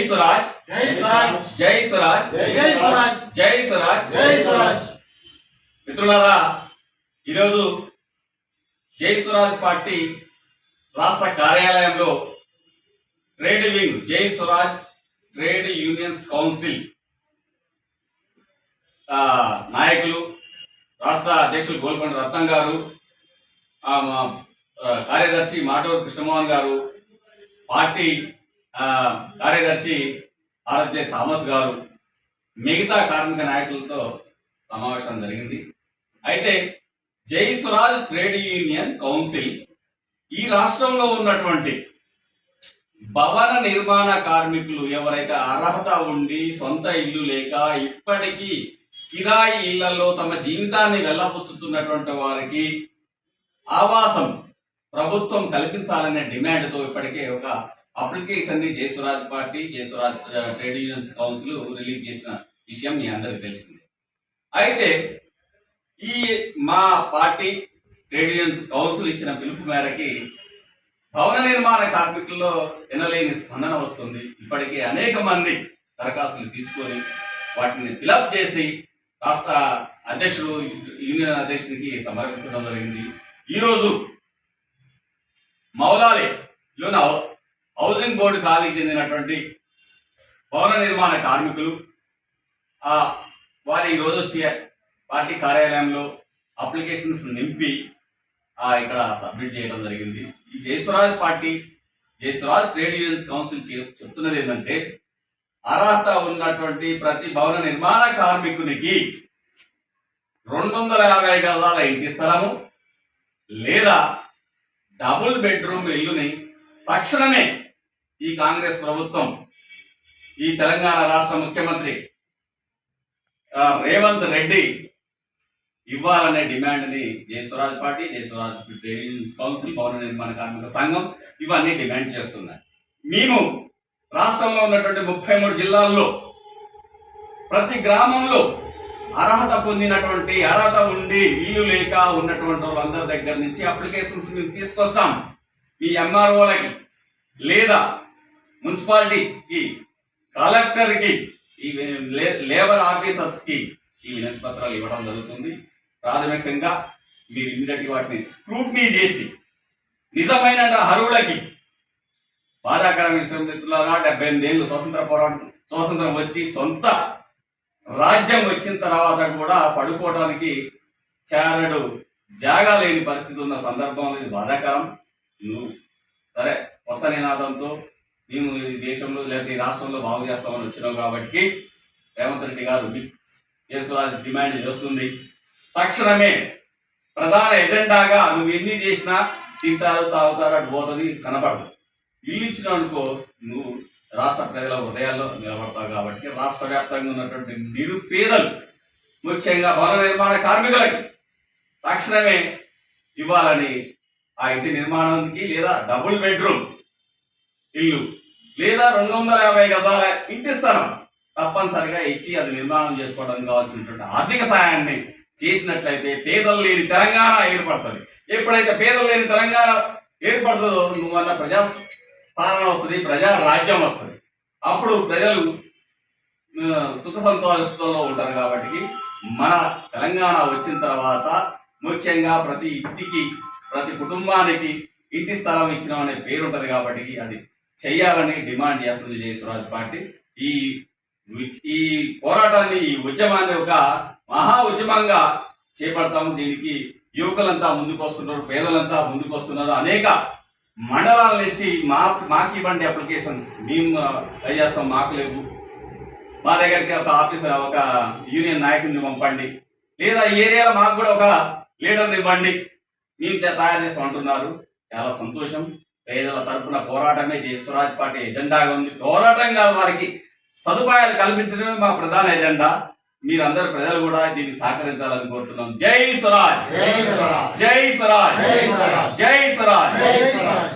స్వరాజ్, జై స్వరాజ్, జై స్వరాజ్, జై స్వరాజ్, జై స్వరాజ్, జై స్వరాజ్. మిత్రులారా, ఈరోజు జై స్వరాజ్ పార్టీ రాష్ట్ర కార్యాలయంలో ట్రేడ్ వింగ్ జై స్వరాజ్ ట్రేడ్ యూనియన్స్ కౌన్సిల్ నాయకులు, రాష్ట్ర అధ్యక్షులు గోల్కొండ రత్నం గారు, కార్యదర్శి మాటూరు కృష్ణమోహన్ గారు, పార్టీ కార్యదర్శి ఆర్జే థామస్ గారు, మిగతా కార్మిక నాయకులతో సమావేశం జరిగింది. అయితే జై స్వరాజ్ ట్రేడ్ యూనియన్ కౌన్సిల్ ఈ రాష్ట్రంలో ఉన్నటువంటి భవన నిర్మాణ కార్మికులు ఎవరైతే అర్హత ఉండి సొంత ఇల్లు లేక ఇప్పటికీ కిరాయి ఇళ్లలో తమ జీవితాన్ని వెళ్ళబుచ్చుతున్నటువంటి వారికి ఆవాసం ప్రభుత్వం కల్పించాలనే డిమాండ్తో ఇప్పటికే ఒక అప్లికేషన్ ని జై స్వరాజ్ పార్టీ, జై Swaraj trade unions council release చేసిన విషయం మీ అందరికి తెలిసింది. అయితే ఈ మా పార్టీ ట్రేడ్ యూనియన్స్ కౌన్సిల్ ఇచ్చిన పిలుపు మేరకి భవన నిర్మాణ కార్మికుల్లో ఎనలేని స్పందన వస్తుంది. ఇప్పటికే అనేక మంది దరఖాస్తులు తీసుకొని వాటిని ఫిలప్ చేసి రాష్ట్ర అధ్యక్షుడు, యూనియన్ అధ్యక్షుడికి సమర్పించడం జరిగింది. ఈరోజు మౌలాలిలోని హౌసింగ్ బోర్డు కాలనీకి చెందినటువంటి భవన నిర్మాణ కార్మికులు వారు ఈరోజు వచ్చి పార్టీ కార్యాలయంలో అప్లికేషన్స్ నింపి ఇక్కడ సబ్మిట్ చేయడం జరిగింది. ఈ జై స్వరాజ్ పార్టీ, జై స్వరాజ్ ట్రేడ్ యూనియన్స్ కౌన్సిల్ చెప్తున్నది ఏంటంటే, అర్హత ఉన్నటువంటి ప్రతి భవన నిర్మాణ కార్మికునికి 250 గజాల ఇంటి స్థలము లేదా డబుల్ బెడ్రూమ్ ఇల్లుని తక్షణమే ఈ కాంగ్రెస్ ప్రభుత్వం, ఈ తెలంగాణ రాష్ట్ర ముఖ్యమంత్రి రేవంత్ రెడ్డి ఇవ్వాలనే డిమాండ్ ని జై స్వరాజ్ పార్టీ, జై స్వరాజ్ ట్రేడ్ యూనియన్స్ కౌన్సిల్, భవన నిర్మాణ కార్మిక సంఘం ఇవన్నీ డిమాండ్ చేస్తున్నాయి. మేము రాష్ట్రంలో ఉన్నటువంటి 33 జిల్లాల్లో ప్రతి గ్రామంలో అర్హత పొందినటువంటి, అర్హత ఉండి ఇల్లు లేక ఉన్నటువంటి వాళ్ళందరి దగ్గర నుంచి అప్లికేషన్స్ మేము తీసుకొస్తాం. మీ ఎంఆర్ఓలకి లేదా మున్సిపాలిటీకి, కలెక్టర్కి, ఈ లేబర్ ఆఫీసర్స్కి ఈ వినతి పత్రాలు ఇవ్వడం జరుగుతుంది. ప్రాథమికంగా మీరు ఇమ్మీడియట్గా వాటిని స్క్రూటినీ చేసి నిజమైన అర్హులకి, బాధాకర విషయం మిత్రులారా, 78 ఏళ్ళు స్వాతంత్రం వచ్చి సొంత రాజ్యం వచ్చిన తర్వాత కూడా పడుకోవడానికి చారడు జాగా లేని పరిస్థితి ఉన్న సందర్భంలో ఇది బాధాకరం. నువ్వు సరే కొత్త నినాదంతో మేము ఈ దేశంలో లేదా ఈ రాష్ట్రంలో బాగు చేస్తామని వచ్చినావు కాబట్టి రేవంత్ రెడ్డి గారు జై స్వరాజ్ డిమాండ్ చేస్తుంది. తక్షణమే ప్రధాన ఎజెండాగా నువ్వు ఎన్ని చేసినా తింటారు, తాగుతారు, అటు పోతుంది, కనపడదు. ఇల్లు ఇచ్చిన అనుకో నువ్వు రాష్ట్ర ప్రజల హృదయాల్లో నిలబడతావు. కాబట్టి రాష్ట్ర వ్యాప్తంగా ఉన్నటువంటి నిరుపేదలు, ముఖ్యంగా భవన నిర్మాణ కార్మికులకి తక్షణమే ఇవ్వాలని, ఆ ఇంటి నిర్మాణానికి లేదా డబుల్ బెడ్రూమ్ ఇల్లు లేదా 250 గజాల ఇంటి స్థలం తప్పనిసరిగా ఇచ్చి అది నిర్మాణం చేసుకోవడానికి కావాల్సినటువంటి ఆర్థిక సహాయాన్ని చేసినట్లయితే పేదలు లేని తెలంగాణ ఏర్పడుతుంది. ఎప్పుడైతే పేదలు లేని తెలంగాణ ఏర్పడుతుందో నువ్వన్న ప్రజా పాలన వస్తుంది, ప్రజా రాజ్యం వస్తుంది. అప్పుడు ప్రజలు సుఖ సంతోషంలో ఉంటారు. కాబట్టి మన తెలంగాణ వచ్చిన తర్వాత ముఖ్యంగా ప్రతి ఇంటికి, ప్రతి కుటుంబానికి ఇంటి స్థలం ఇచ్చినాం అనే పేరు ఉంటుంది. కాబట్టి అది చెయ్యాలని డిమాండ్ చేస్తుంది జై స్వరాజ్ పార్టీ. ఈ పోరాటాన్ని, ఈ ఉద్యమాన్ని ఒక మహా ఉద్యమంగా చేపడతాము. దీనికి యువకులంతా ముందుకు వస్తున్నారు, పేదలంతా ముందుకు వస్తున్నారు. అనేక మండలాల నుంచి మాకు ఇవ్వండి అప్లికేషన్స్, మేము ట్రై చేస్తాం, మాకు లేవు, మా దగ్గరికి ఒక యూనియన్ నాయకుడిని పంపండి, లేదా ఈ ఏరియాలో మాకు కూడా ఒక లీడర్ని ఇవ్వండి, మేము తయారు చేస్తాం అంటున్నారు. చాలా సంతోషం. పేదల తరఫున పోరాటమే జై స్వరాజ్ పార్టీ ఎజెండాగా ఉంది. పోరాటంగా వారికి సదుపాయాలు కల్పించడమే మా ప్రధాన ఎజెండా. మీరందరూ ప్రజలు కూడా దీనికి సహకరించాలని కోరుతున్నాం. జై స్వరాజ్, జై స్వరాజ్, జై స్వరాజ్, జై స్వరాజ్.